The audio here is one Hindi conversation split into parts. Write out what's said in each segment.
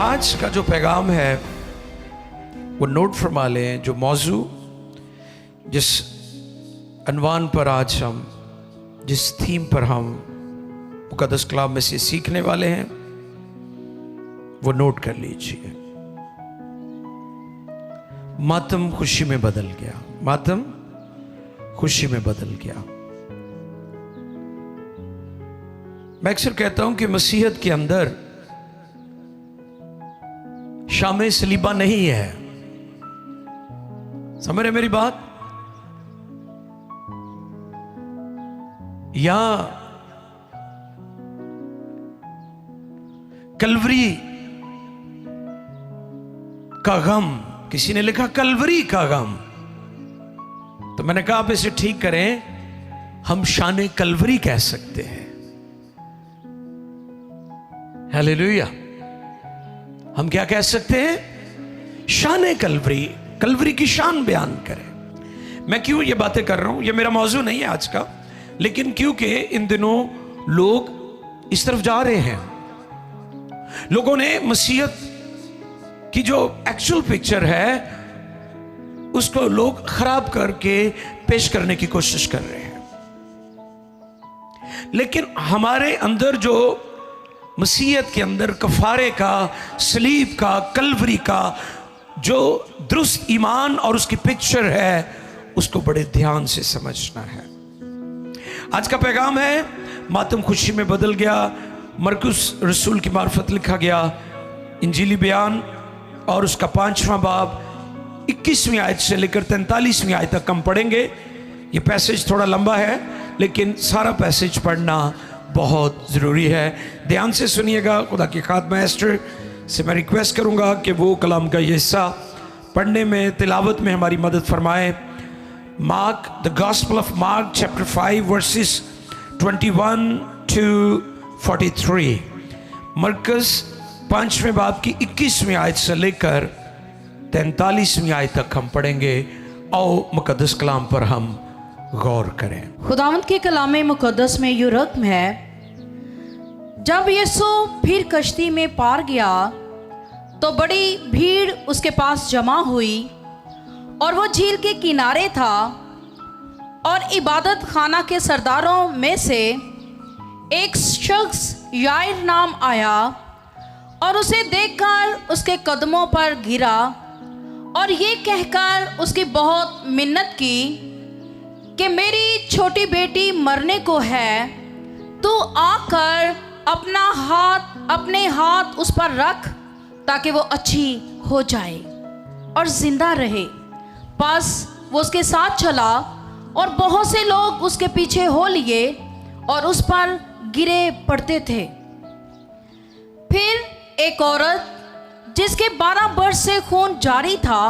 आज का जो पैगाम है वो नोट फरमा लें। जो मौजू जिस अनवान पर आज हम जिस थीम पर हम मुकद्दस कलाम में से सीखने वाले हैं वो नोट कर लीजिए। मातम खुशी में बदल गया, मातम खुशी में बदल गया। मैं अक्सर कहता हूं कि मसीहत के अंदर शामे सलीबा नहीं है। समझ रहे मेरी बात? या कलवरी का गम, किसी ने लिखा कलवरी का गम, तो मैंने कहा आप इसे ठीक करें, हम शाने कलवरी कह सकते हैं। हालेलुया। हम क्या कह सकते हैं? शाने कलवरी, कलवरी की शान बयान करें। मैं क्यों ये बातें कर रहा हूं? ये मेरा मौजू नहीं है आज का, लेकिन क्योंकि इन दिनों लोग इस तरफ जा रहे हैं। लोगों ने मसीहत की जो एक्चुअल पिक्चर है उसको लोग खराब करके पेश करने की कोशिश कर रहे हैं। लेकिन हमारे अंदर जो मसीहत के अंदर कफारे का, सलीब का, कलवरी का जो दुरुस्त ईमान और उसकी पिक्चर है उसको बड़े ध्यान से समझना है। आज का पैगाम है मातम खुशी में बदल गया। मरकुस रसूल की मार्फत लिखा गया इंजीली बयान और उसका 5वां बाब 21वीं आयत से लेकर 43वीं आयत तक हम पढ़ेंगे। ये पैसेज थोड़ा लंबा है लेकिन सारा पैसेज पढ़ना बहुत ज़रूरी है। ध्यान से सुनिएगा। खुदा की खादमा एस्टर से मैं रिक्वेस्ट करूंगा कि वो कलाम का ये हिस्सा पढ़ने में, तिलावत में हमारी मदद फरमाए। Mark, the gospel of mark chapter 5 versus 21 to 43। मरकस 5वें बाब की 21वीं आयत से लेकर 43वीं आयत तक हम पढ़ेंगे। आओ मुकद्दस कलाम पर हम गौर करें। खुदावंद के कलाम मुकद्दस में यूं रकम है, जब यीशु फिर कश्ती में पार गया तो बड़ी भीड़ उसके पास जमा हुई और वो झील के किनारे था। और इबादत खाना के सरदारों में से एक शख्स याइर नाम आया और उसे देखकर उसके कदमों पर गिरा और ये कहकर उसकी बहुत मिन्नत की कि मेरी छोटी बेटी मरने को है, तू आकर अपने हाथ उस पर रख ताकि वो अच्छी हो जाए और जिंदा रहे। बस वो उसके साथ चला और बहुत से लोग उसके पीछे हो लिए और उस पर गिरे पड़ते थे। फिर एक औरत जिसके 12 वर्ष से खून जारी था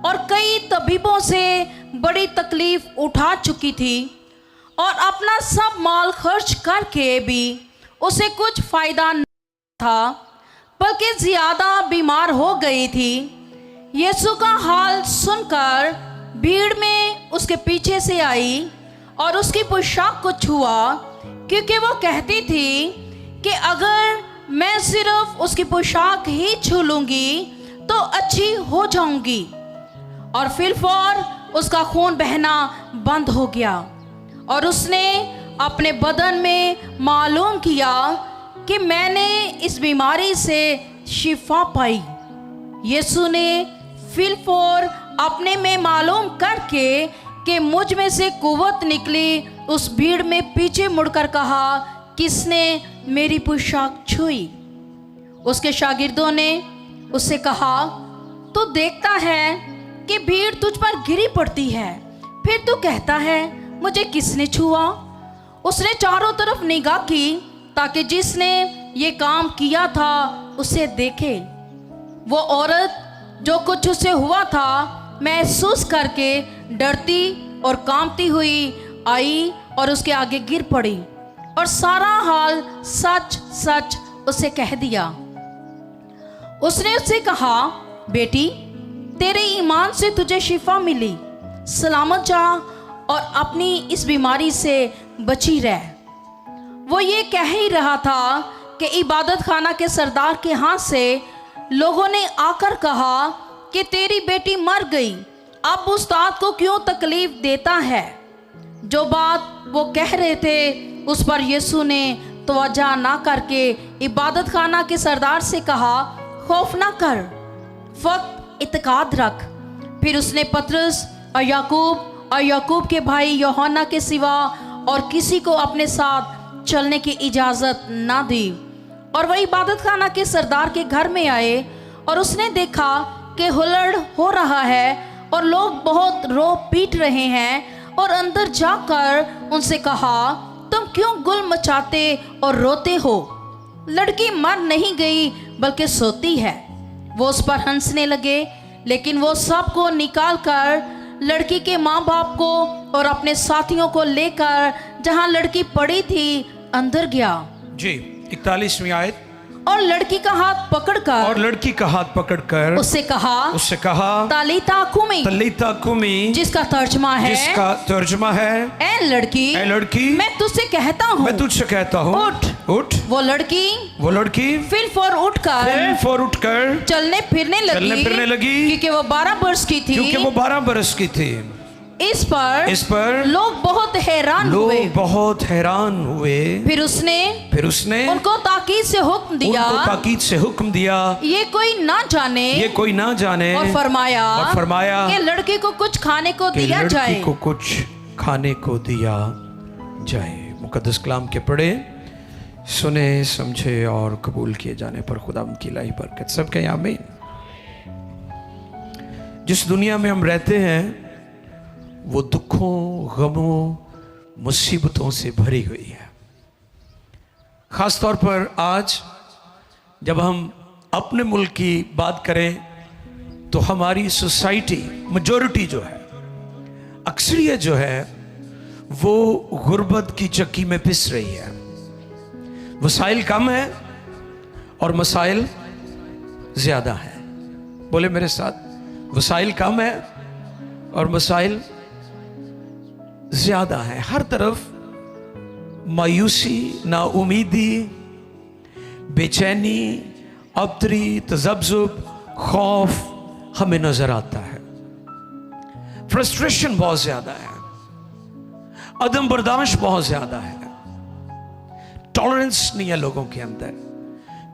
और कई तबीबों से बड़ी तकलीफ उठा चुकी थी और अपना सब माल खर्च करके भी उसे कुछ फायदा न था, बल्कि ज्यादा बीमार हो गई थी, यीशु का हाल सुनकर भीड़ में उसके पीछे से आई और उसकी पोशाक को छुआ, क्योंकि वो कहती थी कि अगर मैं सिर्फ उसकी पोशाक ही छू लूंगी तो अच्छी हो जाऊंगी। और फिलफौर उसका खून बहना बंद हो गया और उसने अपने बदन में मालूम किया कि मैंने इस बीमारी से शिफा पाई। यीशु ने फिलफौर अपने में मालूम करके कि मुझ में से कुव्वत निकली, उस भीड़ में पीछे मुड़कर कहा, किसने मेरी पोशाक छुई? उसके शागिर्दों ने उससे कहा, तू देखता है कि भीड़ तुझ पर गिरी पड़ती है, फिर तू कहता है मुझे किसने छुआ? उसने चारों तरफ निगाह की ताकि जिसने ये काम किया था उसे देखे। वो औरत जो कुछ उसे हुआ था महसूस करके डरती और कांपती हुई आई और उसके आगे गिर पड़ी और सारा हाल सच सच उसे कह दिया। उसने उससे कहा, बेटी तेरे ईमान से तुझे शिफा मिली, सलामत जा और अपनी इस बीमारी से बची रह। वो ये कह ही रहा था कि इबादत खाना के सरदार के हाथ से लोगों ने आकर कहा कि तेरी बेटी मर गई, अब उस्ताद को क्यों तकलीफ देता है। जो बात वो कह रहे थे उस पर यीशु ने तवज्जो ना करके इबादत खाना के सरदार से कहा, खौफ ना कर, फक्त इत्काद रख। फिर उसने पतरस और याकूब के भाई यूहन्ना के सिवा और किसी को अपने साथ चलने की इजाज़त ना दी। और वह इबादत खाना के सरदार के घर में आए और उसने देखा कि हुल्लड़ हो रहा है और लोग बहुत रो पीट रहे हैं, और अंदर जाकर उनसे कहा, तुम क्यों गुल मचाते और रोते हो? लड़की मर नहीं गई बल्कि सोती है। वो उस पर हंसने लगे, लेकिन वो सबको निकाल कर लड़की के माँ बाप को और अपने साथियों को लेकर जहाँ लड़की पड़ी थी अंदर गया। जी, 41वीं आयत। और लड़की का हाथ पकड़कर उससे कहा तालिता कुमी, जिसका तर्जमा है ए लड़की मैं तुझसे कहता हूँ उठ। वो लड़की फिर उठकर चलने फिरने लगी क्योंकि वो 12 वर्ष की थी। इस पर लोग बहुत हैरान हुए। फिर उसने उनको ताकीद से हुक्म दिया ये कोई ना जाने, और फरमाया कि लड़के को कुछ खाने को दिया जाए। मुकद्दस कलाम के पढ़े, सुने, समझे और कबूल किए जाने पर खुदा की इलाही बरकत सब कहें आमीन। जिस दुनिया में हम रहते हैं वो दुखों, गमों, मुसीबतों से भरी हुई है। ख़ास तौर पर आज जब हम अपने मुल्क की बात करें तो हमारी सोसाइटी, मेजॉरिटी जो है, अक्सरियत जो है, वो गुर्बत की चक्की में पिस रही है। वसाइल कम है और मसाइल ज़्यादा है। बोले मेरे साथ, वसाइल कम है और मसाइल ज़्यादा है। हर तरफ मायूसी, नाउमीदी, बेचैनी, अबतरी, तज़ब्ज़ुब, खौफ हमें नज़र आता है। फ्रस्ट्रेशन बहुत ज़्यादा है, अदम बर्दाश्त बहुत ज़्यादा है, टॉलरेंस नहीं है लोगों के अंदर,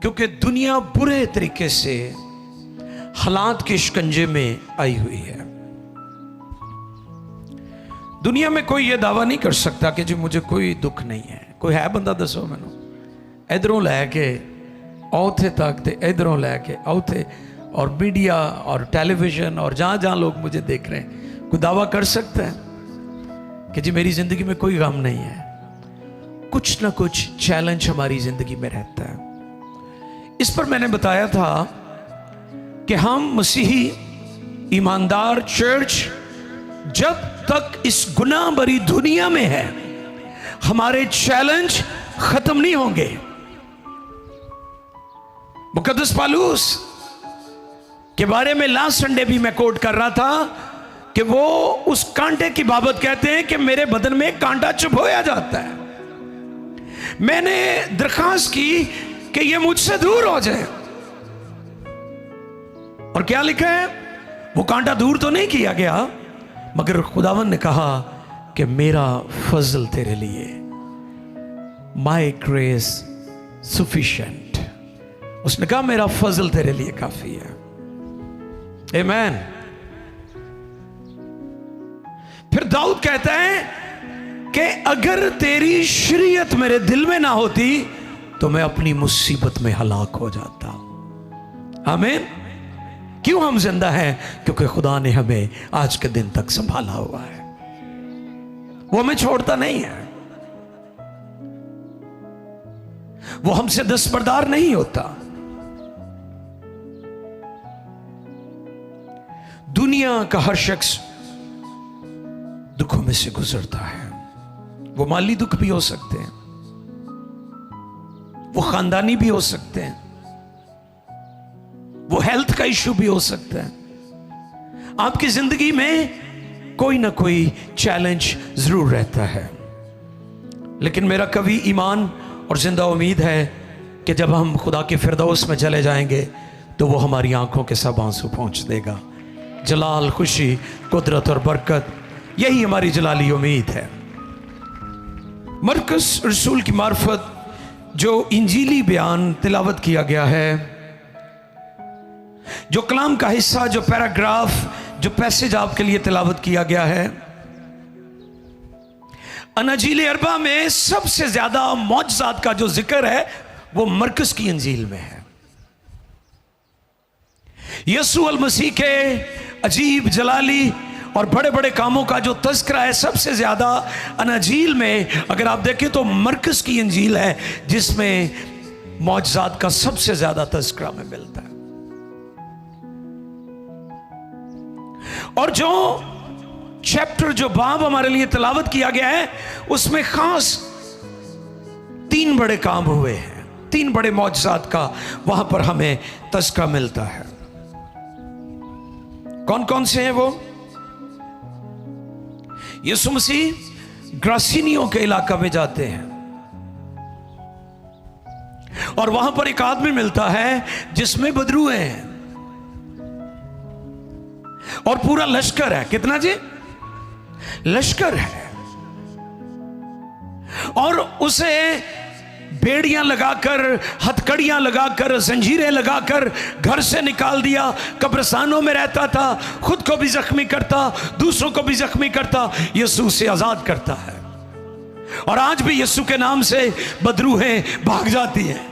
क्योंकि दुनिया बुरे तरीके से हालात के शिकंजे में आई हुई है। दुनिया में कोई ये दावा नहीं कर सकता कि जी मुझे कोई दुख नहीं है। कोई है बंदा दसो मैनू, इधरों लैके औथे तक ते इधरों लैके औथे, और मीडिया और टेलीविज़न और जहाँ जहाँ लोग मुझे देख रहे हैं, कोई दावा कर सकता है कि जी मेरी ज़िंदगी में कोई गम नहीं है? कुछ ना कुछ चैलेंज हमारी ज़िंदगी में रहता है। इस पर मैंने बताया था कि हम मसीही ईमानदार चर्च जब तक इस गुनाह भरी दुनिया में है, हमारे चैलेंज खत्म नहीं होंगे। मुकद्दस पौलुस के बारे में लास्ट संडे भी मैं कोट कर रहा था कि वो उस कांटे की बाबत कहते हैं कि मेरे बदन में कांटा चुभोया जाता है। मैंने दरखास्त की कि ये मुझसे दूर हो जाए, और क्या लिखा है? वो कांटा दूर तो नहीं किया गया, मगर खुदावन ने कहा कि मेरा फजल तेरे लिए, माई ग्रेस सफिशिएंट। उसने कहा मेरा फजल तेरे लिए काफी है। आमीन। फिर दाऊद कहता है कि अगर तेरी शरीयत मेरे दिल में ना होती तो मैं अपनी मुसीबत में हलाक हो जाता। आमीन। क्यों हम जिंदा हैं? क्योंकि खुदा ने हमें आज के दिन तक संभाला हुआ है, वो हमें छोड़ता नहीं है, वो हमसे दस्तबरदार नहीं होता। दुनिया का हर शख्स दुखों में से गुजरता है। वो माली दुख भी हो सकते हैं, वो खानदानी भी हो सकते हैं, वो हेल्थ का इश्यू भी हो सकता है। आपकी जिंदगी में कोई ना कोई चैलेंज जरूर रहता है, लेकिन मेरा कभी ईमान और जिंदा उम्मीद है कि जब हम खुदा के फिरदौस में चले जाएंगे तो वो हमारी आंखों के सब आंसू पहुंच देगा। जलाल, खुशी, कुदरत और बरकत, यही हमारी जलाली उम्मीद है। मरकस रसूल की मार्फत जो इंजीली बयान तिलावत किया गया है, जो कलाम का हिस्सा, जो पैराग्राफ, जो पैसेज आपके लिए तिलावत किया गया है, अनजील अरबा में सबसे ज्यादा मौजज़ात का जो जिक्र है वो मरकस की इंजील में है। यसू अल मसीह के अजीब, जलाली और बड़े बड़े कामों का जो तज़किरा है सबसे ज्यादा अनजील में, अगर आप देखें तो मरकस की इंजील है जिसमें मौजज़ात का सबसे ज्यादा तज़किरा में मिलता है। और जो चैप्टर, जो बाब हमारे लिए तिलावत किया गया है, उसमें खास 3 बड़े काम हुए हैं, 3 बड़े मौजज़ात का वहां पर हमें तज़किरा मिलता है। कौन कौन से हैं वो? यीशु मसीह ग्रासीनियों के इलाका में जाते हैं और वहां पर एक आदमी मिलता है जिसमें बदरूए हैं और पूरा लश्कर है। कितना जी? लश्कर है। और उसे बेड़ियां लगाकर, हथकड़ियां लगाकर, जंजीरें लगाकर घर से निकाल दिया। कब्रिस्तानों में रहता था, खुद को भी जख्मी करता, दूसरों को भी जख्मी करता, यीशु से आजाद करता है। और आज भी यीशु के नाम से बदरूहें भाग जाती हैं।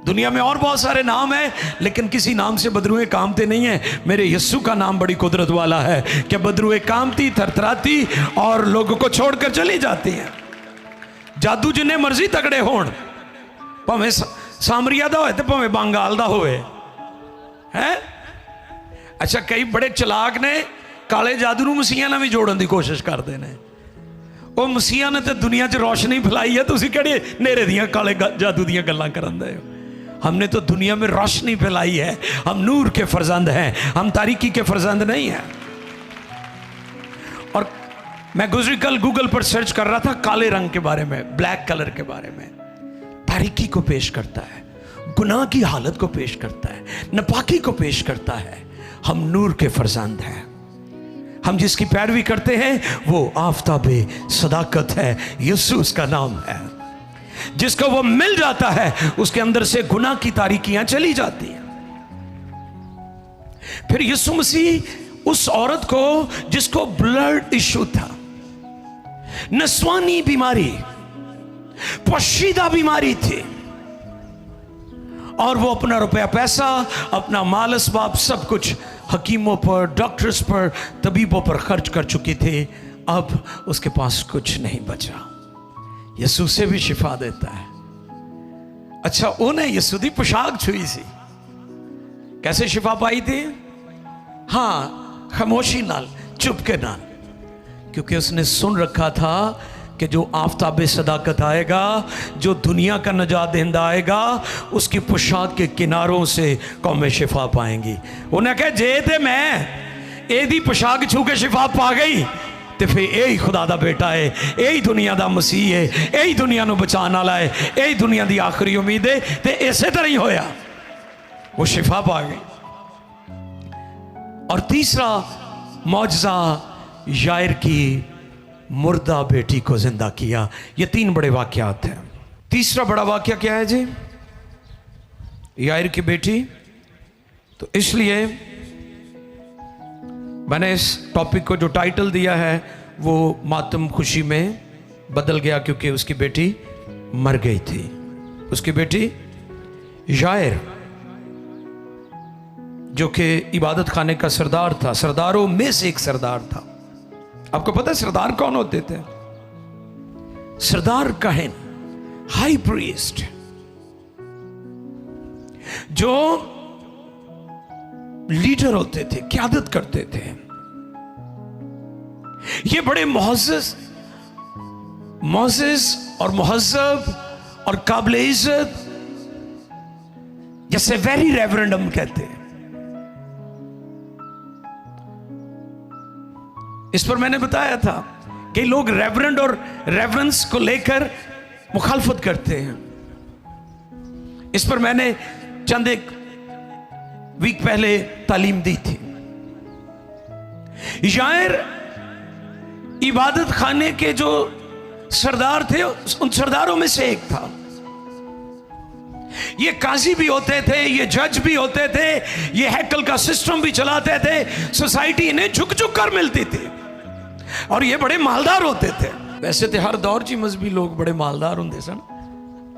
दुनिया में और बहुत सारे नाम हैं, लेकिन किसी नाम से बदरूहें कामते नहीं हैं। मेरे यीशु का नाम बड़ी कुदरत वाला है कि बदरूहें कामती, थरथराती और लोगों को छोड़कर चली जाती हैं। जादू जिन्हें मर्जी तगड़े होण, भावें सामरिया दा होए ते भावें बंगाल दा होए, हैं? अच्छा, कई बड़े चलाक ने काले जादू नूं मसीहां नाल भी जोड़न दी कोशिश करते हैं। वो मसीहां ने तो दुनिया च रोशनी फैलाई है, तुसीं किहड़े नेरे दियां काले जादू दियां गल्लां करन दे हो? हमने तो दुनिया में रोशनी फैलाई है। हम नूर के फर्जंद हैं, हम तारीकी के फर्जंद नहीं हैं। और मैं गुज़री कल गूगल पर सर्च कर रहा था काले रंग के बारे में, ब्लैक कलर के बारे में। तारीकी को पेश करता है, गुनाह की हालत को पेश करता है, नापाकी को पेश करता है। हम नूर के फर्जंद हैं। हम जिसकी पैरवी करते हैं वो आफताबे सदाकत है, यीशु उसका नाम है। जिसको वो मिल जाता है उसके अंदर से गुनाह की तारीकियां चली जाती हैं। फिर यीशु मसीह उस औरत को जिसको ब्लड इश्यू था, नस्वानी बीमारी, पोशीदा बीमारी थी, और वो अपना रुपया पैसा, अपना माल असबाब सब कुछ हकीमों पर, डॉक्टर्स पर, तबीबों पर खर्च कर चुकी थी। अब उसके पास कुछ नहीं बचा। यीशु से भी शिफा देता है। अच्छा, उन्हें यीशु दी पोशाक छुई सी, कैसे शिफा पाई थी? हाँ, खामोशी नाल, चुपके नाल, क्योंकि उसने सुन रखा था कि जो आफताबे सदाकत आएगा, जो दुनिया का नजात देंदा आएगा, उसकी पोशाक के किनारों से कौमें शिफा पाएंगी। उन्हें कहा, जे ते मैं एदी पोशाक छू के शिफा पा गई तो फिर यही खुदा दा बेटा है, यही दुनिया दा मसीह है, यही दुनिया नूं बचाने वाला है, यही दुनिया दी आखिरी उम्मीद है। तो इसे तरह ही होया, वो शिफा पा गई। और तीसरा मौजज़ा, यायर की मुर्दा बेटी को जिंदा किया। ये 3 बड़े वाकयात हैं। तीसरा बड़ा वाकया क्या है जी? यायर की बेटी। तो इसलिए मैंने इस टॉपिक को जो टाइटल दिया है वो मातम खुशी में बदल गया, क्योंकि उसकी बेटी मर गई थी। उसकी बेटी यायर, जो कि इबादत खाने का सरदार था, सरदारों में से एक सरदार था। आपको पता है सरदार कौन होते थे? सरदार काहिन, हाई प्रीस्ट, जो लीडर होते थे, क़यादत करते थे। ये बड़े मुअज़्ज़ज़ और मुहज़्ज़ब और काबिल इज्जत, जैसे वेरी रेवरेंड हम कहते हैं। इस पर मैंने बताया था कि लोग रेवरेंड और रेवरेंस को लेकर मुखालफत करते हैं। इस पर मैंने चंद एक वीक पहले तालीम दी थी। यायर इबादत खाने के जो सरदार थे उन सरदारों में से एक था। ये काजी भी होते थे, ये जज भी होते थे, ये हैकल का सिस्टम भी चलाते थे, सोसाइटी इन्हें झुक झुक कर मिलती थी और ये बड़े मालदार होते थे। वैसे तो हर दौर च मजहबी लोग बड़े मालदार होंगे सन,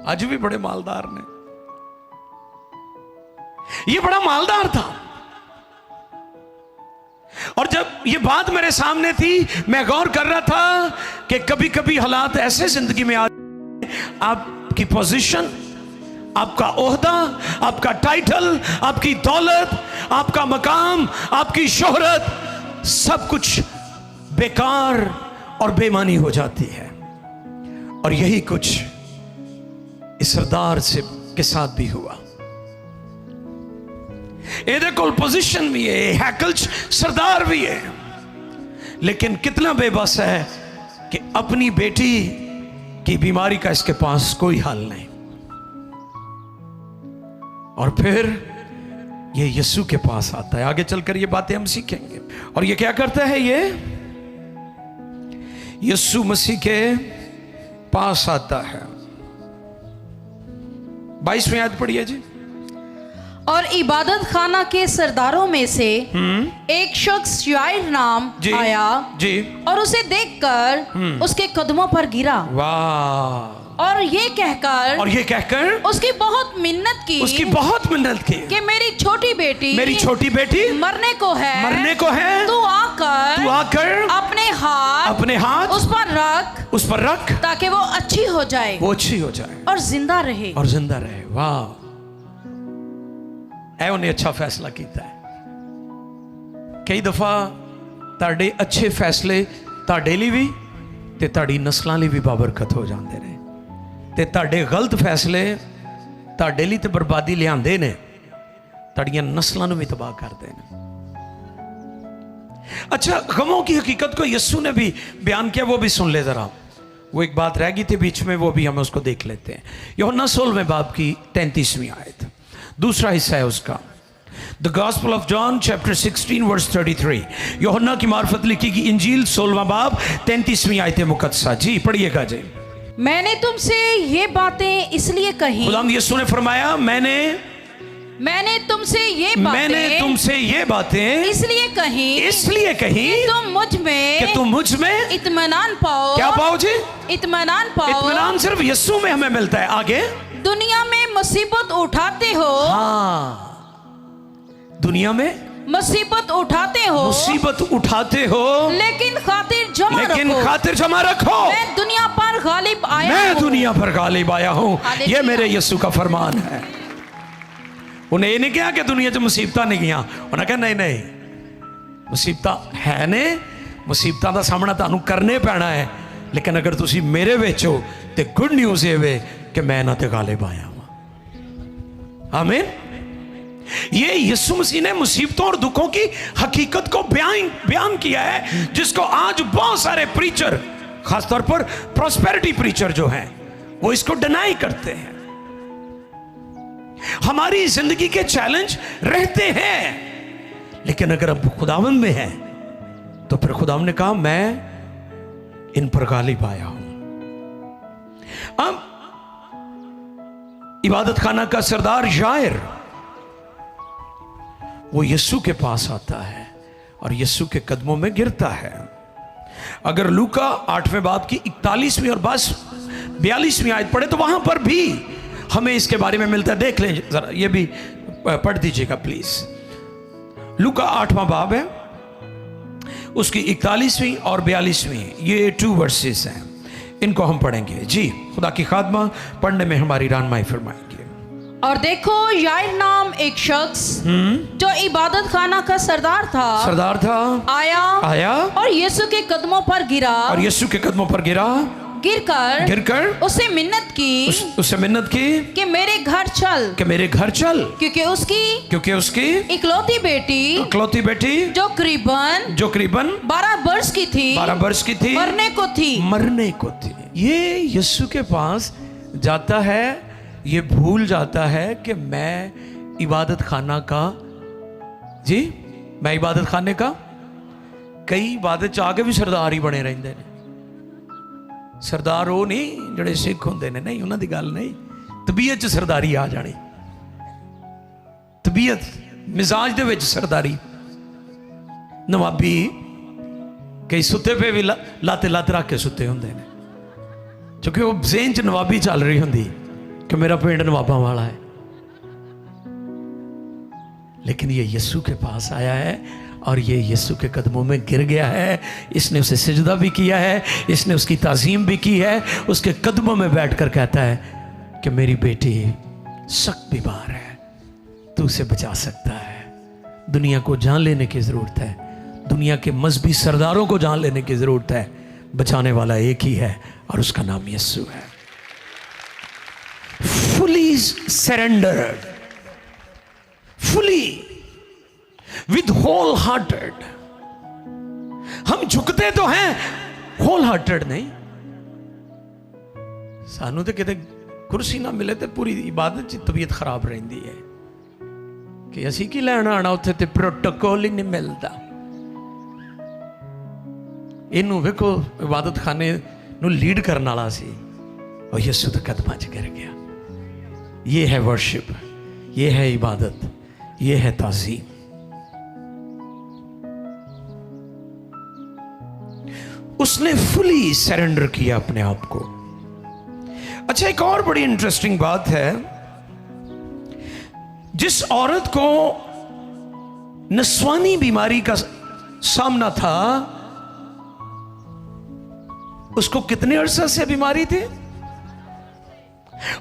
आज भी बड़े मालदार ने। ये बड़ा मालदार था और जब ये बात मेरे सामने थी मैं गौर कर रहा था कि कभी कभी हालात ऐसे जिंदगी में आ, आपकी पोजीशन, आपका ओहदा, आपका टाइटल, आपकी दौलत, आपका मकाम, आपकी शोहरत, सब कुछ बेकार और बेमानी हो जाती है। और यही कुछ इस सरदार से के साथ भी हुआ। ਇਹਦੇ ਕੋਲ पोजीशन भी है, हैकल सरदार भी है, लेकिन कितना बेबस है कि अपनी बेटी की बीमारी का इसके पास कोई हल नहीं। और फिर ये यीशु के पास आता है। आगे चलकर ये बातें हम सीखेंगे। और ये क्या करता है, ये यीशु मसीह के पास आता है। 22वें आयत पढ़िए जी। और इबादत खाना के सरदारों में से एक शख्स यायर नाम जी, आया जी, और उसे देखकर उसके कदमों पर गिरा वाह, और ये कहकर उसकी बहुत मिन्नत की, उसकी बहुत मिन्नत की कि मेरी छोटी बेटी मरने को है, तू आकर अपने हाथ उस पर रख ताकि वो अच्छी हो जाए और जिंदा रहे। वाह, ऐ उन्हें अच्छा फैसला किया है। कई दफा ताड़े अच्छे फैसले ताड़े लिए भी ते ताड़ी नस्लों लिए भी बाबरकत हो जाते ने, ते ताड़े गलत फैसले ताड़े लिए ते बर्बादी लियाते ने, ताड़ियां नस्लों भी तबाह करते हैं। अच्छा, गमों की हकीकत को यीशु ने भी बयान किया, वो भी सुन ले जरा। वो एक बात रह गई थी बीच में, वो भी हम उसको देख लेते हैं। यूहन्ना 16वें बाब की 33वीं आयत, दूसरा हिस्सा है उसका। The gospel of John chapter 16 verse 33, यूहन्ना की मार्फत लिखी गई इंजील 16वां बाब 33वीं आयत मुकद्दसा। जी पढ़िएगा जी। मैंने तुमसे ये बातें इसलिए कही, खुदावंद यीशु ने फरमाया, मैंने तुमसे ये बातें इसलिए कही कि तुम मुझ में इत्मीनान पाओ। क्या पाओ जी? इत्मीनान पाओ। इत्मीनान सिर्फ यीशु में हमें मिलता है। आगे, दुनिया में मुसीबत उठाते हो। हाँ, दुनिया में मुसीबत उठाते हो, लेकिन खातिर जमा रखो। मैं दुनिया पर गालिब आया हूँ। ये मेरे यीशु का फरमान है। उन्हें ये नहीं कहा कि दुनिया च मुसीबत नहीं गया, उन्हें कहा नहीं, मुसीबत है ने, मुसीबतों का सामना तुहानू करने पैना है, लेकिन अगर तुसी मेरे विच हो तो गुड न्यूज़ ये वे कि मैं इन्हां ते गालिब आया हूं। आमीन। ये यीशु मसीह ने मुसीबतों और दुखों की हकीकत को बयान किया है, जिसको आज बहुत सारे प्रीचर, खासतौर पर प्रॉस्पेरिटी प्रीचर जो हैं, वो इसको डिनाई करते हैं। हमारी जिंदगी के चैलेंज रहते हैं, लेकिन अगर हम खुदावंद में हैं तो फिर खुदावंद ने कहा मैं इन पर गालिब आया हूं। अब इबादत खाना का सरदार यायर वो यीशु के पास आता है और यीशु के कदमों में गिरता है। अगर लूका 8वें बाब की 41वीं और 42वीं आयत पढ़े तो वहां पर भी हमें इसके बारे में मिलता है। देख लें जरा, ये भी पढ़ दीजिएगा प्लीज। लूका 8वां बाब है, उसकी 41वीं और 42वीं, ये 2 वर्सेस हैं, इनको हम पढ़ेंगे। जी, खुदा की खादमा पढ़ने में हमारी रहनुमाई फरमाएंगे। और देखो, यायर नाम एक शख्स जो इबादत खाना का सरदार था आया और यीशु के कदमों पर गिरा, गिरकर उसे मिन्नत की कि मेरे घर चल, क्योंकि उसकी इकलौती बेटी जो करीबन 12 वर्ष की थी मरने को थी। ये यीशु के पास जाता है, ये भूल जाता है कि मैं इबादत खाना का जी मैं इबादत खाने का कई इबादत च आके भी सरदार ही बने रहंदे ने। सरदार वो नहीं ਜਿਹੜੇ सिख ਹੁੰਦੇ ਨੇ, नहीं उन्हां दी गल नहीं, तबीयत च सरदारी आ जानी, तबीयत मिजाज दे विच सरदारी। नवाबी कई सुते पे भी लाते लत रख के सुते होंदे ने, क्योंकि वो ज़हन च नवाबी चल रही होंदी कि मेरा पिंड नवाबा वाला है। लेकिन ये यीशु के पास आया है और ये यीशु के कदमों में गिर गया है। इसने उसे सिजदा भी किया है, इसने उसकी ताज़ीम भी की है। उसके कदमों में बैठकर कहता है कि मेरी बेटी सख्त बीमार है, तू उसे बचा सकता है। दुनिया को जान लेने की ज़रूरत है, दुनिया के मजहबी सरदारों को जान लेने की ज़रूरत है। बचाने वाला एक ही है और उसका नाम यीशु है। Fully surrendered, fully with whole hearted. हम झुकते तो हैं, होल हार्टेड नहीं। सानू तो किते कुर्सी ना मिले तो पूरी इबादत की तबीयत खराब रही है कि असी की लैन आना, उत्थे ते प्रोटोकॉल ही नहीं मिलता। इनू वेखो इबादत खाने नू लीड करने वाला सी और यीशु के कदमां च गिर गया। ये है वर्शिप, ये है इबादत, ये है ताज़ीम। उसने फुली सरेंडर किया अपने आप को। अच्छा, एक और बड़ी इंटरेस्टिंग बात है, जिस औरत को नस्वानी बीमारी का सामना था, उसको कितने अरसा से बीमारी थी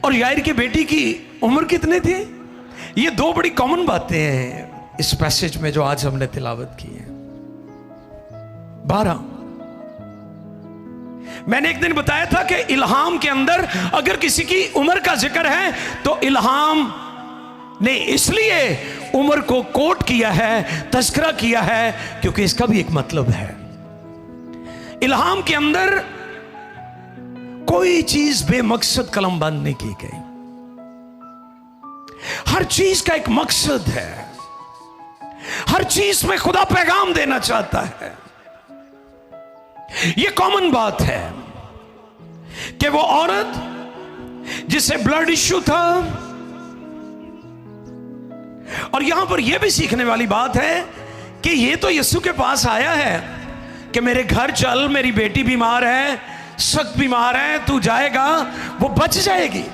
और यायर की बेटी की उम्र कितने थी? ये दो बड़ी कॉमन बातें हैं इस पैसेज में जो आज हमने तिलावत की है। 12। मैंने एक दिन बताया था कि इल्हाम के अंदर अगर किसी की उम्र का जिक्र है तो इल्हाम ने इसलिए उम्र को कोट किया है, तज़किरा किया है, क्योंकि इसका भी एक मतलब है। इल्हाम के अंदर कोई चीज बेमकसद कलमबंद नहीं की गई, हर चीज का एक मकसद है, हर चीज में खुदा पैगाम देना चाहता है। यह कॉमन बात है कि वो औरत जिसे ब्लड इश्यू था, और यहां पर यह भी सीखने वाली बात है कि यह तो यीशु के पास आया है कि मेरे घर चल, मेरी बेटी बीमार है, सख्त बीमार है, तू जाएगा, वो बच जाएगी।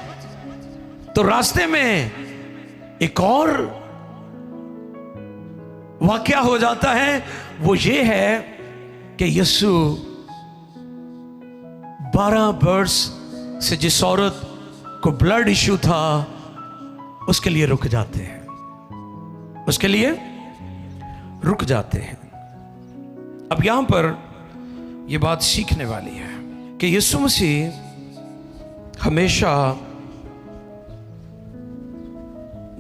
तो रास्ते में एक और वाकया हो जाता है, वो ये है कि यीशु 12 वर्ष से जिस औरत को ब्लड इश्यू था उसके लिए रुक जाते हैं, उसके लिए रुक जाते हैं। अब यहां पर यह बात सीखने वाली है कि यीशु मसीह हमेशा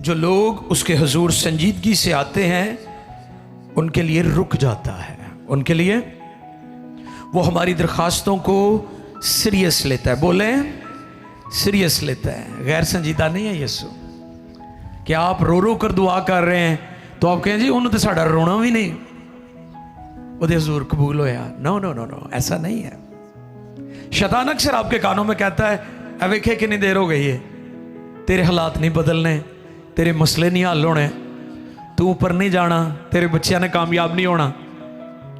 जो लोग उसके हुजूर संजीदगी से आते हैं उनके लिए रुक जाता है, उनके लिए वो हमारी दरखास्तों को सीरियस लेता है। बोले सीरियस लेता है, गैर संजीदा नहीं है यीशु। कि आप रो रो कर दुआ कर रहे हैं तो आप कहें जी उन्होंने तो साड़ा रोना भी नहीं उहदे हुजूर कबूल होया। नो नो नो नो, ऐसा नहीं है। शैतान अक्सर आपके कानों में कहता है, अब वेखे कितनी देर हो गई है, तेरे हालात नहीं बदलने, तेरे मसले नहीं हल होने, तू ऊपर नहीं जाना, तेरे बच्चों ने कामयाब नहीं होना,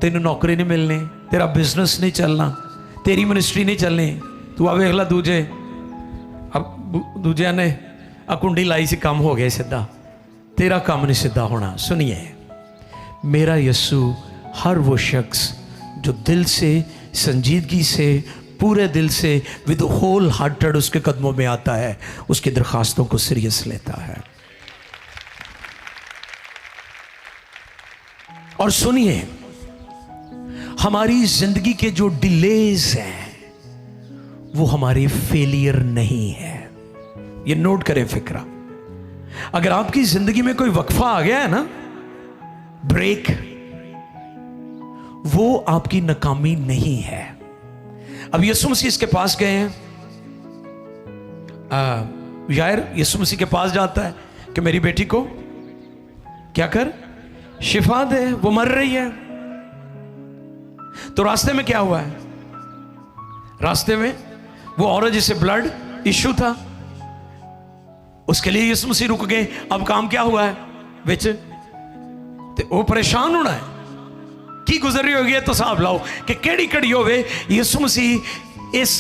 तेन नौकरी नहीं मिलनी, तेरा बिजनेस नहीं चलना, तेरी मिनिस्ट्री नहीं चलनी। तू आ वेख ला दूजे, अब दूजिया ने आ कुंडी लाई सी, काम हो गया सीधा, तेरा काम नहीं सीधा होना। सुनिए, मेरा यीशु हर वो शख्स जो दिल से, संजीदगी से, पूरे दिल से, विद होल हार्टेड उसके कदमों में आता है, उसकी दरखास्तों को सीरियस लेता है। और सुनिए, हमारी जिंदगी के जो डिलेज हैं वो हमारे फेलियर नहीं है। ये नोट करें फिक्रा। अगर आपकी जिंदगी में कोई वक्फा आ गया है ना, ब्रेक, वो आपकी नाकामी नहीं है। अब यीशु मसीह इसके पास गए हैं, यार यीशु मसीह के पास जाता है कि मेरी बेटी को क्या कर, शिफा दे, वो मर रही है। तो रास्ते में क्या हुआ है? रास्ते में वो औरत जिसे ब्लड इश्यू था, उसके लिए यीशु मसीह रुक गए। अब काम क्या हुआ है विच ते वो परेशान होना है की गुजर रही होगी। तो साहब लाओ कि केड़ी कड़ी होवे यीशु मसीह इस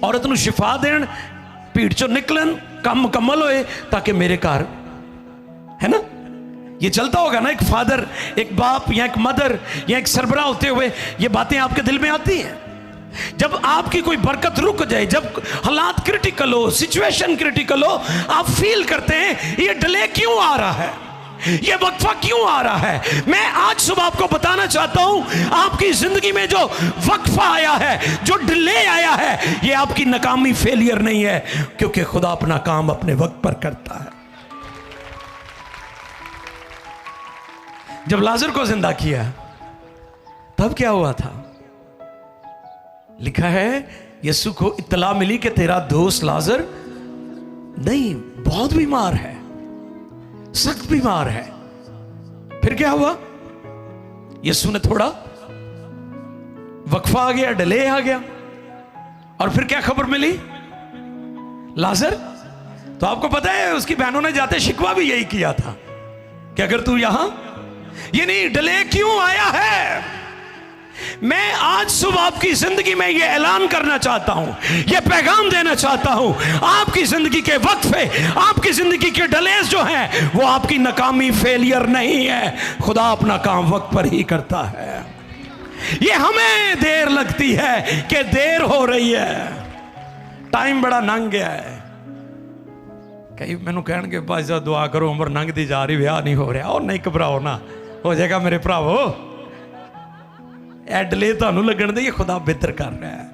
औरत नूं शिफा देन, भीड़ चों निकलन, काम मुकम्मल होए ताकि मेरे घर, है ना, ये चलता होगा ना। एक फादर, एक बाप या एक मदर या एक सरबराह होते हुए ये बातें आपके दिल में आती हैं। जब आपकी कोई बरकत रुक जाए, जब हालात क्रिटिकल हो, सिचुएशन क्रिटिकल हो, आप फील करते हैं ये डिले क्यों आ रहा है, ये वक्फा क्यों आ रहा है। मैं आज सुबह आपको बताना चाहता हूं, आपकी जिंदगी में जो वक्फा आया है, जो डिले आया है, ये आपकी नाकामी, फेलियर नहीं है, क्योंकि खुदा अपना काम अपने वक्त पर करता है। जब लाजर को जिंदा किया तब क्या हुआ था? लिखा है यीशु को इत्तला मिली कि तेरा दोस्त लाजर नहीं, बहुत बीमार है, सख्त बीमार है। फिर क्या हुआ? यीशु ने थोड़ा वक्फा आ गया, डिले आ गया, और फिर क्या खबर मिली? लाजर, तो आपको पता है उसकी बहनों ने जाते शिकवा भी यही किया था कि अगर तू यहां, ये नहीं, डिले क्यों आया है। मैं आज सुबह आपकी जिंदगी में यह ऐलान करना चाहता हूं, यह पैगाम देना चाहता हूं, आपकी जिंदगी के वक्फे, आपकी जिंदगी के डिलेज जो हैं, वो आपकी नाकामी, फेलियर नहीं है। खुदा अपना काम वक्त पर ही करता है। ये हमें देर लगती है कि देर हो रही है, टाइम बड़ा लंघ गया है। कई मैनू कहणगे भाई साहब दुआ करो, उम्र लंघदी जा रही, ब्याह नहीं हो रहा। और नहीं, घबराओ ना, हो जाएगा मेरे भरावो। डिले ਤੁਹਾਨੂੰ ਲੱਗਣ ਦੇ, ये खुदा बेहतर कर रहा है।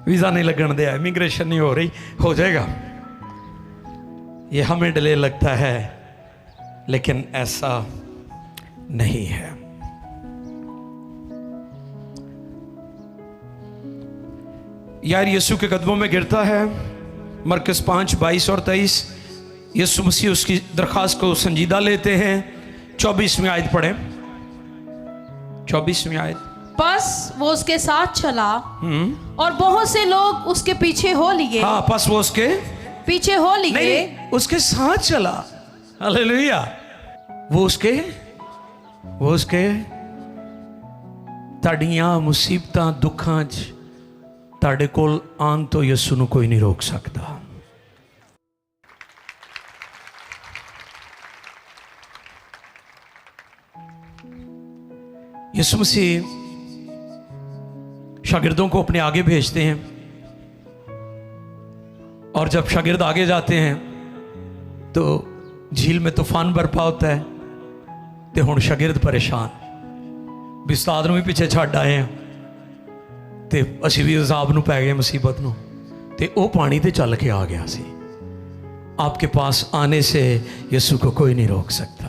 वीजा नहीं लगन दिया, इमिग्रेशन नहीं हो रही, हो जाएगा। ये हमें डिले लगता है, लेकिन ऐसा नहीं है। यार यीशु के कदमों में गिरता है। मरकस 5:22 और 23, यीशु मसीह उसकी दरखास्त को संजीदा लेते हैं। 24वीं आयत पढ़े, 24वीं आयत। बस वो उसके साथ चला और बहुत से लोग उसके पीछे हो लिए। हाँ, बस वो उसके पीछे हो लिए। नहीं, उसके साथ चला। हालेलुया। वो उसके ताड़ियां मुसीबतां दुखां च ताड़े कोल आन तो यीशु नूं कोई नहीं रोक सकता। यीशु मसीह शागिर्दों को अपने आगे भेजते हैं, और जब शागिर्द आगे जाते हैं तो झील में तूफान बरपा होता है। तो हुण शागिर्द परेशान भी उस्ताद नूं भी पीछे छड्ड आए हैं, तो असीं भी अज़ाब नूं पै गए, मुसीबत नूं। तो वो पानी ते चल के आ गया सी। आपके पास आने से यीशु को कोई नहीं रोक सकता,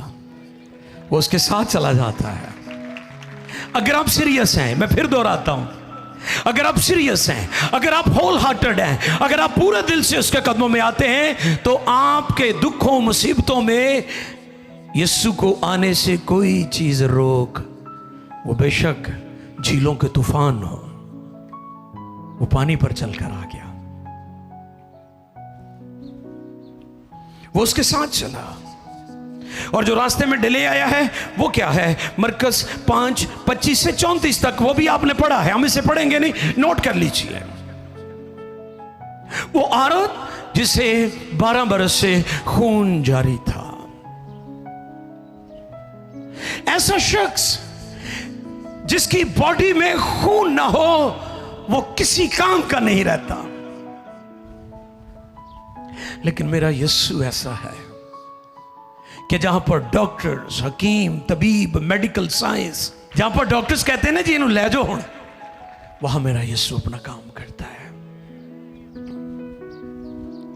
वो उसके साथ चला जाता है। अगर आप सीरियस हैं, मैं फिर दोहराता हूं, अगर आप सीरियस हैं, अगर आप होल हार्टेड हैं, अगर आप पूरे दिल से उसके कदमों में आते हैं, तो आपके दुखों मुसीबतों में यीशु को आने से कोई चीज रोक, वो बेशक झीलों के तूफान हो। वो पानी पर चलकर आ गया, वो उसके साथ चला। और जो रास्ते में डिले आया है वो क्या है? मरकस 5:25 से 34 तक, वो भी आपने पढ़ा है, हम इसे पढ़ेंगे नहीं, नोट कर लीजिए। वो औरत जिसे 12 बरस से खून जारी था, ऐसा शख्स जिसकी बॉडी में खून ना हो वो किसी काम का नहीं रहता। लेकिन मेरा यीशु ऐसा है कि जहां पर डॉक्टर्स, हकीम, तबीब, मेडिकल साइंस, जहां पर डॉक्टर्स कहते हैं ना जी इन्हों ले जाओ हुण, वहां मेरा यीशु अपना काम करता है।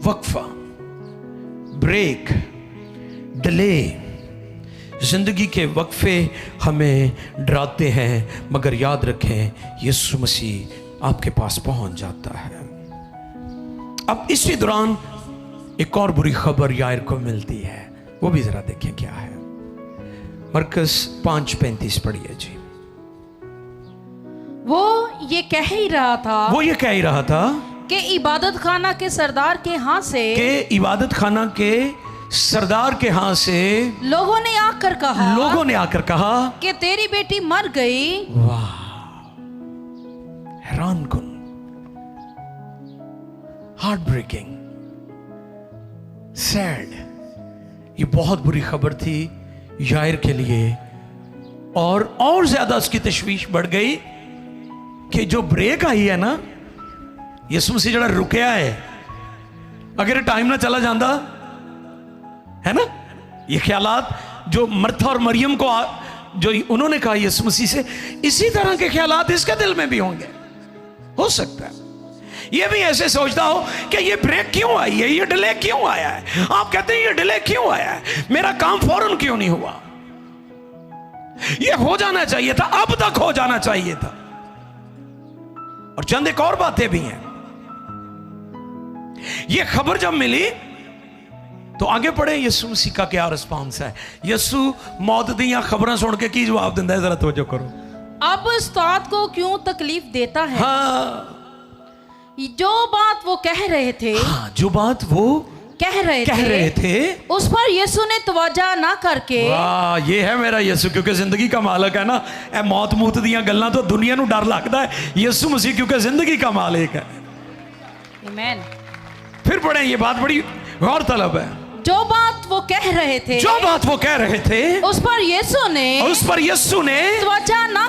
वक्फा, ब्रेक, डिले, जिंदगी के वक्फे हमें डराते हैं, मगर याद रखें यीशु मसीह आपके पास पहुंच जाता है। अब इसी दौरान एक और बुरी खबर यायर को मिलती है, वो भी जरा देखें क्या है। मरकस 5:35 पढ़िए जी। वो ये कह ही रहा था वो ये कह ही रहा था कि इबादत खाना के सरदार के हाथ से कि इबादत खाना के सरदार के हाथ से लोगों ने आकर कहा कि तेरी बेटी मर गई। वाह, हैरान कुन, हार्ट ब्रेकिंग, सैड। ये बहुत बुरी खबर थी यायर के लिए, और ज्यादा उसकी तशवीश बढ़ गई कि जो ब्रेक आई है ना, यीशु मसीह जरा रुकया है, अगर टाइम ना चला जाता है ना, ये ख्यालात जो मर्था और मरियम को जो उन्होंने कहा यीशु मसीह से, इसी तरह के ख्यालात इसके दिल में भी होंगे। हो सकता है ये भी ऐसे सोचता हो कि ये ब्रेक क्यों आई है, ये डिले क्यों आया है। आप कहते हैं ये डिले क्यों आया है, मेरा काम फौरन क्यों नहीं हुआ, ये हो जाना चाहिए था, अब तक हो जाना चाहिए था। और चंद एक और बातें भी हैं। ये खबर जब मिली तो आगे पढ़े यीशु मसीह का क्या रिस्पांस है। यीशु मौत दियां खबरें सुन के की जवाब देता है, जरा तवज्जो करो। अब उस्ताद को क्यों तकलीफ देता है? हाँ, जो बात वो कह रहे थे, हाँ, जो बात वो कह रहे थे उस पर यीशु ने तवज्जो ना करके, वाह, ये है मेरा यीशु, क्योंकि जिंदगी का मालिक है ना। ए मौत मूत दियां गल्लां तो दुनिया नूं डर लगता है, यीशु मसीह क्योंकि जिंदगी का मालिक है। आमीन। फिर पढ़े, ये बात बड़ी गौर तलब है। जो बात वो कह रहे थे उस पर यीशु ने तवज्जो ना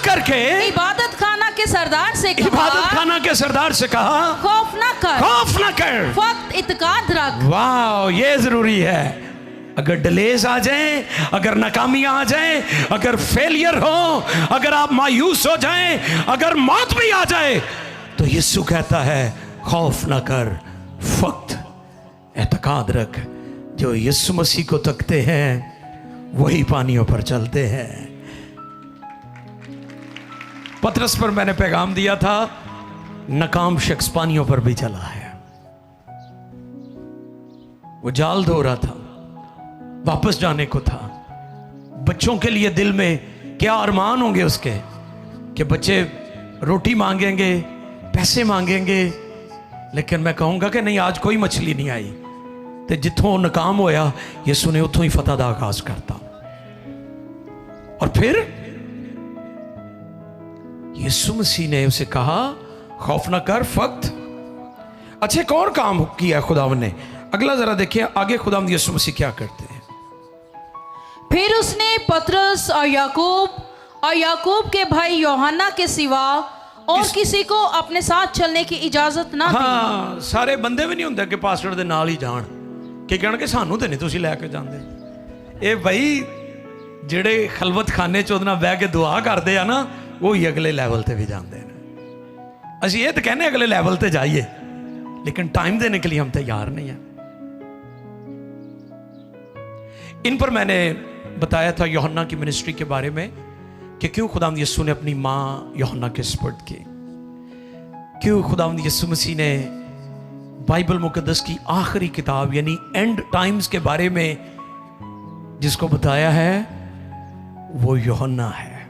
करके इबादत खाना के सरदार से कहा खौफ ना कर, फक्त इत्काद रख। वाह, ये जरूरी है। अगर डिलेज आ जाए, अगर नाकामियां आ जाए, अगर फेलियर हो, अगर आप मायूस हो जाएं, अगर मौत भी आ जाए, तो यीशु कहता है खौफ ना कर, फक्त एतकाद रख। जो यीशु मसीह को तकते हैं वही पानियों पर चलते हैं। पतरस पर मैंने पैगाम दिया था, नाकाम शख्स पानियों पर भी चला है। वो जाल धो रहा था, वापस जाने को था। बच्चों के लिए दिल में क्या अरमान होंगे उसके कि बच्चे रोटी मांगेंगे, पैसे मांगेंगे, लेकिन मैं कहूंगा कि नहीं, आज कोई मछली नहीं आई, तो जिथों नाकाम होया यीशु ने उथों ही फतह दा आगाज करता। और फिर यीशु मसीह ने उसे कहा खौफ ना कर, फक्त। अच्छा, एक और काम किया खुदावन ने, अगला जरा देखिए आगे खुदावन यीशु मसीह क्या करते हैं। फिर उसने पतरस और याकूब के भाई यूहन्ना के सिवा और किसी को अपने साथ चलने की इजाजत ना दी। हाँ, सारे बंदे भी नहीं होंगे कि पास्टर दे नाल ही जान, कि कहणगे सानू ते नहीं तुसी लैके जांदे। ये भाई जेड़े खलवत खाने च उहदे नाल बैठ के दुआ करते हैं ना, वो ही अगले लैवल ते भी जाते हैं। असीं ये तो कहने अगले लैवल ते जाइए, लेकिन टाइम देने के लिए हम तैयार नहीं हैं। इन पर मैंने बताया था यूहन्ना की मिनिस्ट्री के बारे में कि क्यों खुदावंद यीशु ने अपनी माँ यूहन्ना के सुपुर्द की, क्यों खुदावंद यीशु मसीह ने बाइबल मुकद्दस की आखिरी किताब यानी एंड टाइम्स के बारे में जिसको बताया है वो यूहन्ना है,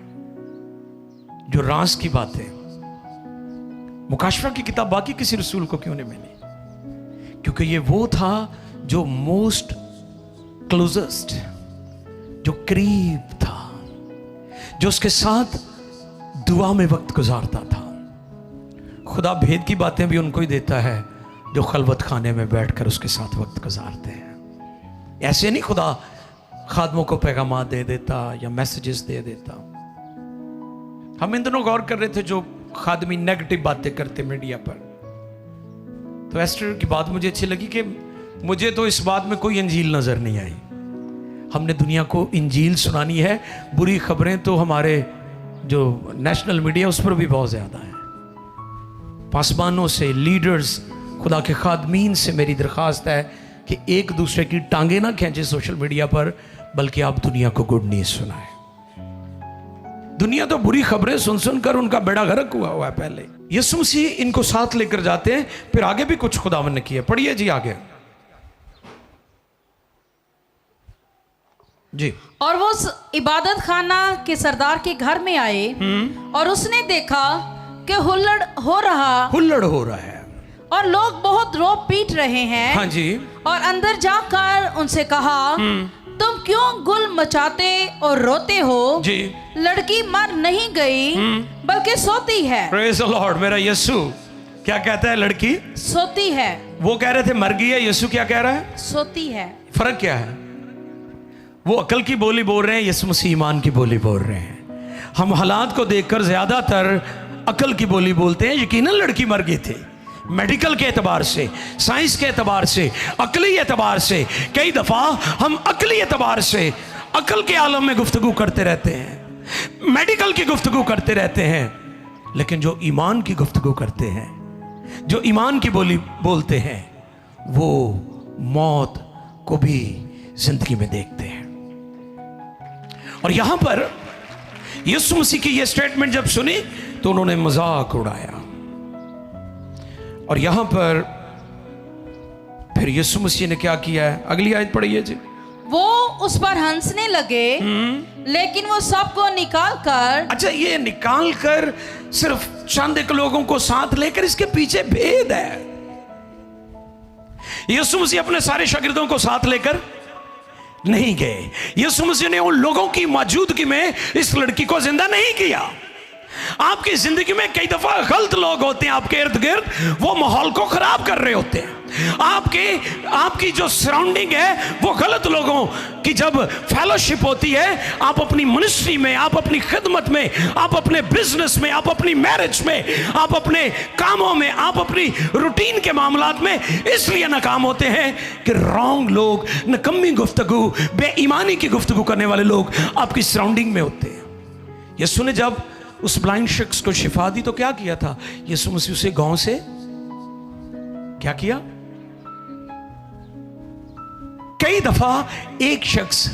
जो राज की बातें। मुकाशफा की किताब बाकी किसी रसूल को क्यों नहीं मिली? क्योंकि ये वो था जो मोस्ट क्लोजेस्ट, जो करीब था, जो उसके साथ दुआ में वक्त गुजारता था। खुदा भेद की बातें भी उनको ही देता है जो खलवत खाने में बैठकर उसके साथ वक्त गुजारते हैं। ऐसे नहीं खुदा खादमों को पैगाम दे देता या मैसेजेस दे देता। हम इन दिनों गौर कर रहे थे जो खादमी नेगेटिव बातें करते मीडिया पर, तो एस्टर की बात मुझे अच्छी लगी कि मुझे तो इस बात में कोई इंजील नजर नहीं आई। हमने दुनिया को इंजील सुनानी है, बुरी खबरें तो हमारे जो नेशनल मीडिया उस पर भी बहुत ज़्यादा है। पासबानों से, लीडर्स, खुदा के खादमीन से मेरी दरख्वास्त है कि एक दूसरे की टांगे ना खींचे सोशल मीडिया पर, बल्कि आप दुनिया को गुड न्यूज़ सुनाएं। दुनिया तो बुरी खबरें सुन सुनकर उनका बेड़ा गर्क हुआ है। पहले यीशु मसीह इनको साथ लेकर जाते हैं, फिर आगे भी कुछ खुदावन ने किया। पढ़िए जी आगे। जी। और वो उस इबादत खाना के सरदार के घर में आए और उसने देखा कि हुल्लड़ हो रहा है और लोग बहुत रो पीट रहे हैं। हाँ जी। और अंदर जाकर उनसे कहा, तुम क्यों गुल मचाते और रोते हो? जी। लड़की मर नहीं गई बल्कि सोती है। Praise the Lord. मेरा यीशु क्या कहता है? लड़की सोती है। वो कह रहे थे मर गई है, यीशु क्या कह रहा है? सोती है। फर्क क्या है? वो अकल की बोली बोल रहे हैं, यीशु मसीह ईमान की बोली बोल रहे हैं। हम हालात को देखकर ज्यादातर अकल की बोली बोलते हैं। यकीनन लड़की मर गई थी, मेडिकल के एतबार से, साइंस के एतबार से, अकली एतबार से। कई दफा हम अकली एतबार से अकल के आलम में गुफ्तगू करते रहते हैं, मेडिकल की गुफ्तगू करते रहते हैं, लेकिन जो ईमान की गुफ्तगू करते हैं, जो ईमान की बोली बोलते हैं, वो मौत को भी जिंदगी में देखते हैं। और यहां पर यीशु मसीह की यह स्टेटमेंट जब सुनी तो उन्होंने मजाक उड़ाया। और यहां पर फिर यीशु मसीह ने क्या किया है? अगली आयत पढ़िए जी। वो उस पर हंसने लगे, लेकिन वो सबको निकाल कर। अच्छा, ये निकाल कर सिर्फ चंद एक लोगों को साथ लेकर, इसके पीछे भेद है। यीशु मसीह अपने सारे शागिर्दों को साथ लेकर नहीं गए। यीशु मसीह ने उन लोगों की मौजूदगी में इस लड़की को जिंदा नहीं किया। आपकी जिंदगी में कई दफा गलत लोग होते हैं आपके इर्द गिर्द, वो माहौल को खराब कर रहे होते हैं। आपकी जो सराउंडिंग है वो गलत लोगों की जब फेलोशिप होती है, आप अपनी मिनिस्ट्री में, आप अपनी खिदमत में, आप अपने बिजनेस में, आप अपनी मैरिज में, आप अपने कामों में, आप अपनी रूटीन के मामलात में इसलिए नाकाम होते हैं कि रॉन्ग लोग, नकम्मी गुफ्तगू, बेईमानी की गुफ्तगू करने वाले लोग आपकी सराउंडिंग में होते हैं। यीशु ने जब उस ब्लाइंड शख्स को शिफा दी तो क्या किया था? यीशु मसीह उसे गांव से क्या किया? कई दफा एक शख्स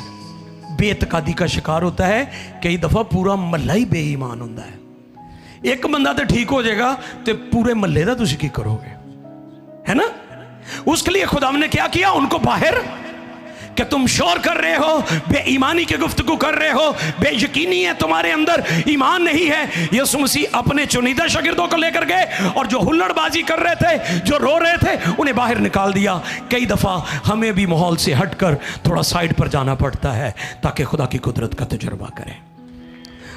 बेतकादी का शिकार होता है, कई दफा पूरा महला ही बेईमान होता है। एक बंदा तो ठीक हो जाएगा तो पूरे महल्ले का तुम की करोगे, है ना? उसके लिए खुदा ने क्या किया? उनको बाहर, कि तुम शोर कर रहे हो, बेईमानी की गुफ्तगू कर रहे हो, बेयकीनी है, तुम्हारे अंदर ईमान नहीं है। यीशु मसीह अपने चुनिंदा शागिर्दों को लेकर गए और जो हुल्लड़बाजी कर रहे थे, जो रो रहे थे, उन्हें बाहर निकाल दिया। कई दफा हमें भी माहौल से हटकर थोड़ा साइड पर जाना पड़ता है ताकि खुदा की कुदरत का तजुर्बा करें।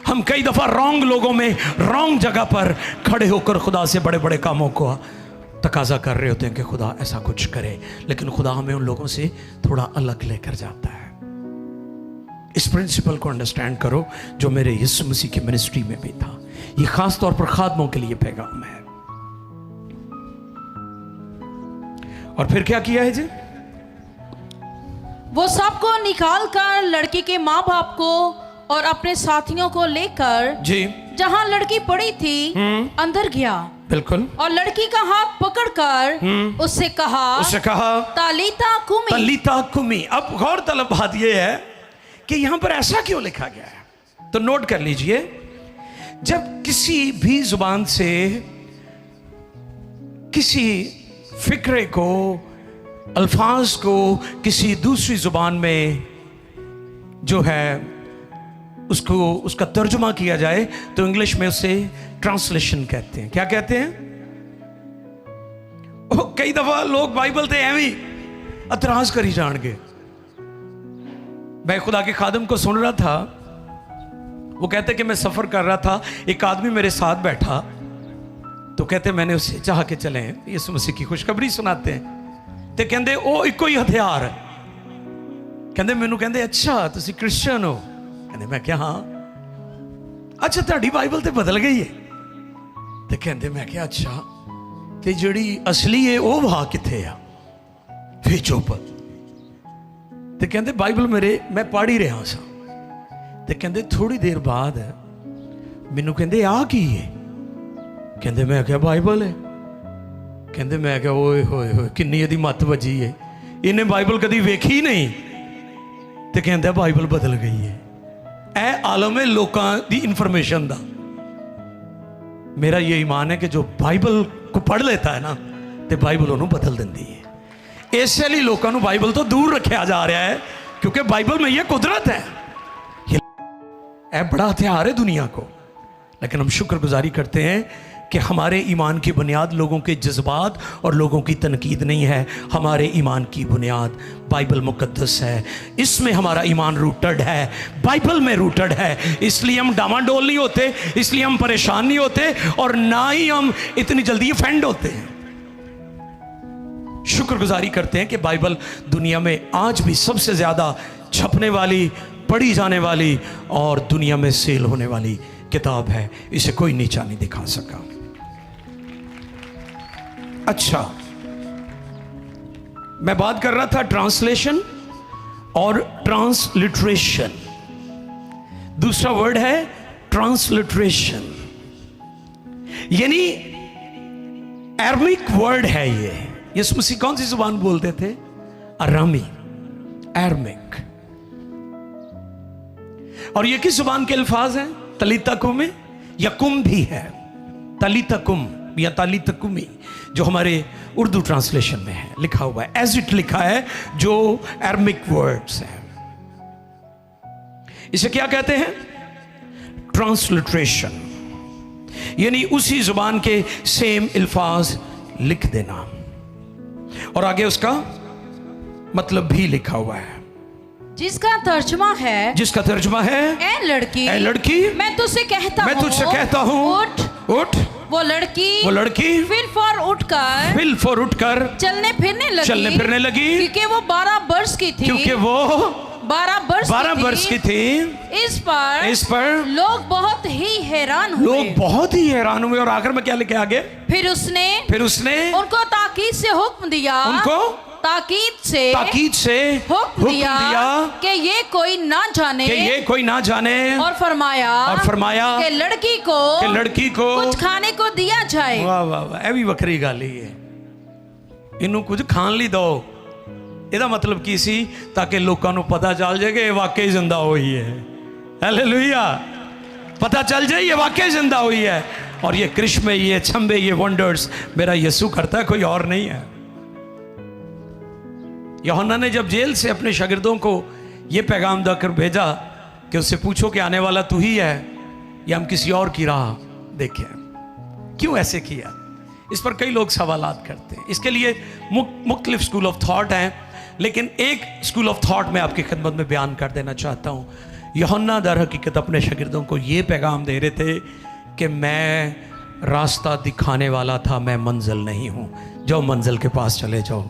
हम कई दफा रॉन्ग लोगों में, रॉन्ग जगह पर खड़े होकर खुदा से बड़े बड़े कामों को तकाजा कर रहे होते हैं कि खुदा ऐसा कुछ करे, लेकिन खुदा हमें उन लोगों से थोड़ा अलग लेकर जाता है। इस प्रिंसिपल को अंडरस्टैंड करो जो मेरे यीशु मसीह की मिनिस्ट्री में भी था। ये खास तौर पर खादमों के लिए पैगाम है। और फिर क्या किया है जी? वो सबको निकाल कर लड़की के माँ बाप को और अपने साथियों को लेकर जी जहां लड़की पड़ी थी अंदर गया। बिल्कुल। और लड़की का हाथ पकड़कर उससे कहा तालीता कुमी। तालीता कुमी। अब गौर तलब बात यह है कि यहां पर ऐसा क्यों लिखा गया है, तो नोट कर लीजिए। जब किसी भी जुबान से किसी फिक्रे को, अल्फाज को किसी दूसरी जुबान में जो है उसका तर्जुमा किया जाए तो इंग्लिश में उसे ट्रांसलेशन कहते हैं। क्या कहते हैं? कई दफा लोग बाइबल से एवं एतराज करी जाएंगे। मैं खुदा के खादम को सुन रहा था, वो कहते कि मैं सफर कर रहा था, एक आदमी मेरे साथ बैठा, तो कहते मैंने उसे चाह के चले यीशु मसीह की खुशखबरी सुनाते हैं, तो कहते वो इको ही हथियार है। कहते मैनू कहते अच्छा तुसी क्रिश्चियन हो? कहते मैं क्या हाँ। अच्छा ताड़ी बाइबल तो बदल गई है? तो कहते मैं क्या अच्छा ते जड़ी असली है वो वहा किथे आ? फिर चुप। तो कहते बाइबल मैं पढ़ ही रहा सा। तो कहते थोड़ी देर बाद मैनू कहते आ की है? कहते मैं क्या बाइबल है? कहते मैं क्या ओए होए होए किन्नी इहदी मत वजी है, इन्हें बाइबल कभी वेखी ही नहीं। तो कहते बाइबल बदल गई है। ए आलम है लोगों की इन्फॉर्मेशन का। मेरा ये ईमान है कि जो बाइबल को पढ़ लेता है ना तो बाइबल उन्होंने बदल देती है। इसलिए लोगों को बाइबल तो दूर रखा जा रहा है क्योंकि बाइबल में यह कुदरत है। ये बड़ा हथियार है दुनिया को। लेकिन हम शुक्रगुजारी करते हैं कि हमारे ईमान की बुनियाद लोगों के जज्बात और लोगों की तनकीद नहीं है। हमारे ईमान की बुनियाद बाइबल मुकद्दस है। इसमें हमारा ईमान रूटेड है, बाइबल में रूटेड है। इसलिए हम डामाडोल नहीं होते, इसलिए हम परेशान नहीं होते, और ना ही हम इतनी जल्दी ऑफेंड होते हैं। शुक्रगुजारी करते हैं कि बाइबल दुनिया में आज भी सबसे ज़्यादा छपने वाली, पढ़ी जाने वाली और दुनिया में सेल होने वाली किताब है। इसे कोई नीचा नहीं दिखा सका। अच्छा, मैं बात कर रहा था ट्रांसलेशन और ट्रांसलिटरेशन। दूसरा वर्ड है ट्रांसलिटरेशन, यानी अरमिक वर्ड है ये। यीशु मसीह कौन सी जुबान बोलते थे? अरामी, अरमिक। और ये किस जुबान के अल्फाज हैं? तलीता कुमी या कुम भी है, तलीता कुम या तलीता कुमी, जो हमारे उर्दू ट्रांसलेशन में है, लिखा हुआ है, एज इट लिखा है, जो अरमिक वर्ड्स हैं। इसे क्या कहते हैं? ट्रांसलिटरेशन, यानी उसी जुबान के सेम अल्फाज लिख देना और आगे उसका मतलब भी लिखा हुआ है, जिसका तर्जुमा है, जिसका तर्जुमा है, ए लड़की, ए लड़की, मैं तुझसे कहता हूँ, उठ उठ। वो लड़की फिर फौर उठकर चलने फिरने लगी, क्योंकि वो 12 वर्ष की थी, 12 वर्ष की थी। इस पर लोग बहुत ही हैरान हुए। और आखिर में क्या लिखे आगे? फिर उसने उनको ताकीद से हुक्म दिया, ताकीद से हुक्म दिया कि ये कोई ना जाने, और फरमाया कि लड़की को कुछ खाने को दिया जाए। वाह वाह वाह, ये भी वखरी गल ही है। इनू कुछ खान ली दो, ਇਹਦਾ मतलब की सी ताकि लोगों को पता चल जाए कि वाकई जिंदा हुई है। हालेलुया, पता चल जाए ये वाकई जिंदा हुई है। और ये करिश्मे, ये छंबे, ये वंडर्स मेरा यीशु करता है, कोई और नहीं है। यूहन्ना ने जब जेल से अपने शागिर्दों को ये पैगाम देकर भेजा कि उससे पूछो कि आने वाला तू ही है या हम किसी और की राह देखें, क्यों ऐसे किया? इस पर कई लोग सवालात करते हैं। इसके लिए मुख्तलिफ स्कूल ऑफ थॉट हैं, लेकिन एक स्कूल ऑफ थॉट मैं आपकी खिदमत में बयान कर देना चाहता हूँ। यूहन्ना दर हकीकत अपने शागिर्दों को ये पैगाम दे रहे थे कि मैं रास्ता दिखाने वाला था, मैं मंजिल नहीं हूँ। जो मंजिल के पास चले जाओ,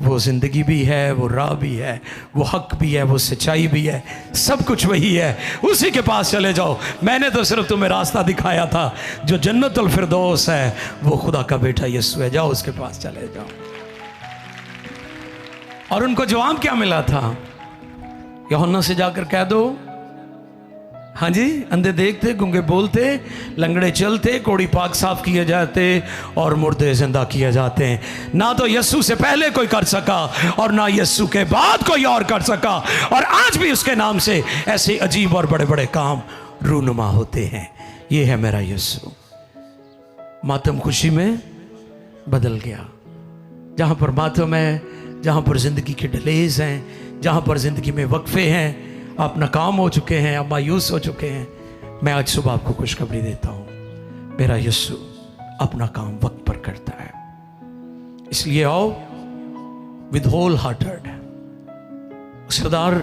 वो ज़िंदगी भी है, वो राह भी है, वो हक भी है, वो सच्चाई भी है, सब कुछ वही है, उसी के पास चले जाओ। मैंने तो सिर्फ तुम्हें रास्ता दिखाया था, जो जन्नतुल फिरदौस है वो खुदा का बेटा यीशु है, जाओ उसके पास चले जाओ। और उनको जवाब क्या मिला था? यूहन्ना से जाकर कह दो, हाँ जी, अंधे देखते, गूंगे बोलते, लंगड़े चलते, कोड़ी पाक साफ किए जाते और मुर्दे जिंदा किए जाते हैं। ना तो यीशु से पहले कोई कर सका और ना यीशु के बाद कोई और कर सका, और आज भी उसके नाम से ऐसे अजीब और बड़े बड़े काम रूनुमा होते हैं। ये है मेरा यीशु। मातम खुशी में बदल गया। जहाँ पर मातम है, जहाँ पर ज़िंदगी के डिलेज हैं, जहाँ पर ज़िंदगी में वक्फे हैं, आप नाकाम हो चुके हैं, आप मायूस हो चुके हैं, मैं आज सुबह आपको खुशखबरी देता हूँ, मेरा यीशु अपना काम वक्त पर करता है। इसलिए आओ विद होल हार्टेड, सरदार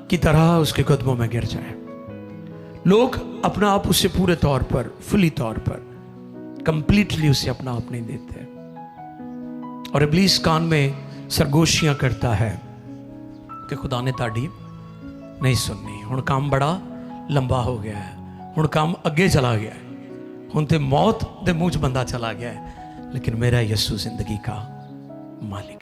की तरह उसके कदमों में गिर जाए। लोग अपना आप उससे पूरे तौर पर, फुली तौर पर, कंप्लीटली उसे अपना आप नहीं देते, और इब्लीस कान में सरगोशियां करता है कि खुदा ने ताड़ी नहीं सुननी, हुण काम बड़ा लंबा हो गया है, हुण काम अगे चला गया है, हुण ते मौत दे मुंह च बंदा चला गया है, लेकिन मेरा यीशु जिंदगी का मालिक।